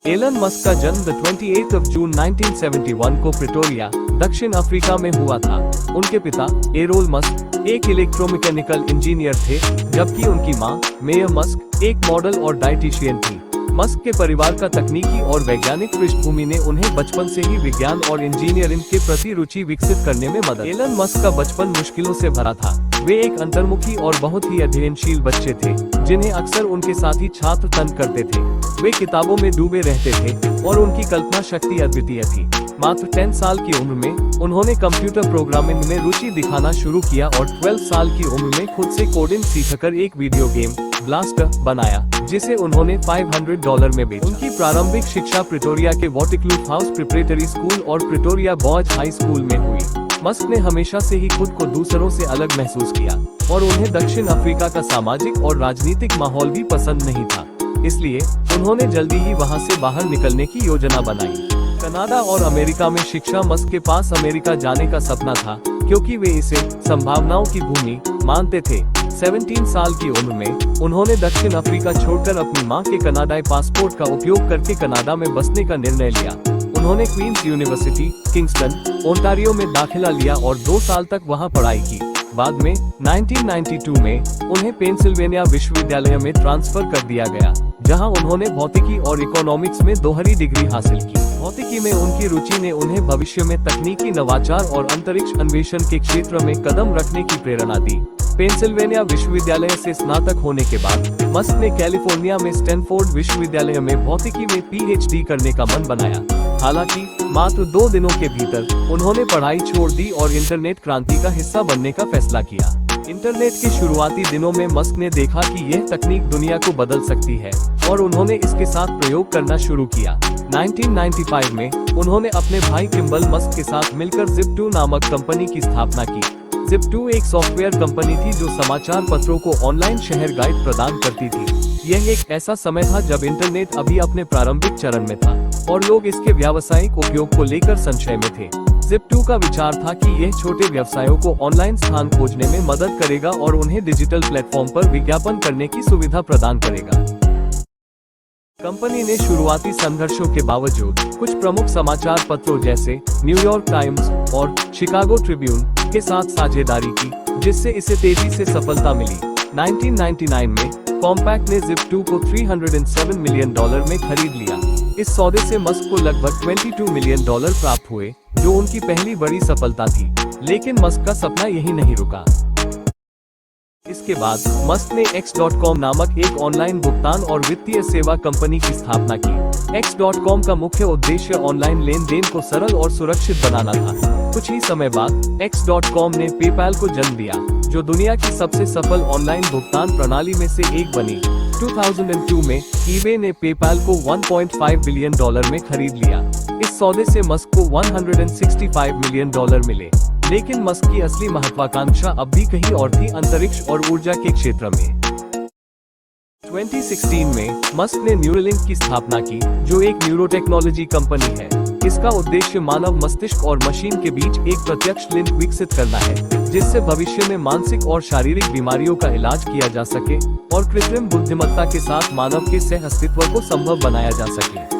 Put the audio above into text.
Elon Musk का जन्म 28 जून 1971 को प्रिटोरिया, दक्षिण अफ्रीका में हुआ था। उनके पिता एरोल मस्क एक इलेक्ट्रोमैकेनिकल इंजीनियर थे, जबकि उनकी मां मेयर मस्क एक मॉडल और डाइटिशियन थी। मस्क के परिवार का तकनीकी और वैज्ञानिक पृष्ठभूमि ने उन्हें बचपन से ही विज्ञान और इंजीनियरिंग के प्रति रुचि विकसित करने में मदद। एलन मस्क का बचपन मुश्किलों से भरा था। वे एक अंतर्मुखी और बहुत ही अध्ययनशील बच्चे थे, जिन्हें अक्सर उनके साथी छात्र तंग करते थे। वे किताबों में डूबे रहते थे और उनकी कल्पना शक्ति अद्वितीय थी। मात्र 10 साल की उम्र में उन्होंने कंप्यूटर प्रोग्रामिंग में रुचि दिखाना शुरू किया और 12 साल की उम्र में खुद से कोडिंग सीखकर एक वीडियो गेम ब्लास्टर बनाया, जिसे उन्होंने $500 में बेचा। उनकी प्रारंभिक शिक्षा प्रिटोरिया के वॉटिक्लूफ हाउस प्रिपरेटरी स्कूल और प्रिटोरिया बॉयज हाई स्कूल में हुई। मस्क ने हमेशा से ही खुद को दूसरों से अलग महसूस किया और उन्हें दक्षिण अफ्रीका का सामाजिक और राजनीतिक माहौल भी पसंद नहीं था, इसलिए उन्होंने जल्दी ही वहां से बाहर निकलने की योजना बनाई। कनाडा और अमेरिका में शिक्षा। मस्क के पास अमेरिका जाने का सपना था, क्योंकि वे इसे संभावनाओं की भूमि मानते थे। 17 साल की उम्र में उन्होंने दक्षिण अफ्रीका छोड़कर अपनी मां के कनाडाई पासपोर्ट का उपयोग करके कनाडा में बसने का निर्णय लिया। उन्होंने क्वींस यूनिवर्सिटी, किंगस्टन, ओंटारियो में दाखिला लिया और 2 साल तक वहां पढ़ाई की। बाद में 1992 में उन्हें पेंसिल्वेनिया विश्वविद्यालय में ट्रांसफर कर दिया गया, जहां उन्होंने भौतिकी और इकोनॉमिक्स में दोहरी डिग्री हासिल की। भौतिकी में उनकी रुचि ने उन्हें भविष्य में तकनीकी नवाचार और अंतरिक्ष अन्वेषण के क्षेत्र में कदम रखने की प्रेरणा दी। पेंसिल्वेनिया विश्वविद्यालय से स्नातक होने के बाद मस्क ने कैलिफोर्निया में स्टैनफोर्ड विश्वविद्यालय में भौतिकी में PhD करने का मन बनाया। हालांकि मात्र 2 दिनों के भीतर उन्होंने पढ़ाई छोड़ दी और इंटरनेट क्रांति का हिस्सा बनने का फैसला किया। इंटरनेट के शुरुआती दिनों में मस्क ने देखा कि यह तकनीक दुनिया को बदल सकती है और उन्होंने इसके साथ प्रयोग करना शुरू किया। 1995 में उन्होंने अपने भाई किम्बल मस्क के साथ मिलकर Zip2 नामक कंपनी की स्थापना की। Zip2 एक सॉफ्टवेयर कंपनी थी जो समाचार पत्रों को ऑनलाइन शहर गाइड प्रदान करती थी। यह एक ऐसा समय था जब इंटरनेट अभी अपने प्रारंभिक चरण में था और लोग इसके व्यावसायिक उपयोग को लेकर संशय में थे। Zip2 का विचार था कि यह छोटे व्यवसायों को ऑनलाइन स्थान खोजने में मदद करेगा और उन्हें डिजिटल प्लेटफॉर्म पर विज्ञापन करने की सुविधा प्रदान करेगा। कंपनी ने शुरुआती संघर्षों के बावजूद कुछ प्रमुख समाचार पत्रों जैसे न्यूयॉर्क टाइम्स और शिकागो ट्रिब्यून के साथ साझेदारी की, जिससे इसे तेजी से सफलता मिली। 1999 में कॉम्पैक्ट ने Zip2 को $307 मिलियन में खरीद लिया। इस सौदे से मस्क को लगभग $22 मिलियन प्राप्त हुए, जो उनकी पहली बड़ी सफलता थी। लेकिन मस्क का सपना यही नहीं रुका। इसके बाद मस्क ने X.com नामक एक ऑनलाइन भुगतान और वित्तीय सेवा कंपनी की स्थापना की। X.com का मुख्य उद्देश्य ऑनलाइन लेन देन को सरल और सुरक्षित बनाना था। कुछ ही समय बाद X.com ने PayPal को जन्म दिया, जो दुनिया की सबसे सफल ऑनलाइन भुगतान प्रणाली में से एक बनी। 2002 में eBay ने PayPal को $1.5 बिलियन में खरीद लिया। इस सौदे से मस्क को $165 मिलियन मिले। लेकिन मस्क की असली महत्वाकांक्षा अब भी कहीं और थी, अंतरिक्ष और ऊर्जा के क्षेत्र में। 2016 में मस्क ने न्यूरालिंक की स्थापना की, जो एक न्यूरोटेक्नोलॉजी कंपनी है। इसका उद्देश्य मानव मस्तिष्क और मशीन के बीच एक प्रत्यक्ष लिंक विकसित करना है, जिससे भविष्य में मानसिक और शारीरिक बीमारियों का इलाज किया जा सके और कृत्रिम बुद्धिमत्ता के साथ मानव के सह अस्तित्व को संभव बनाया जा सके।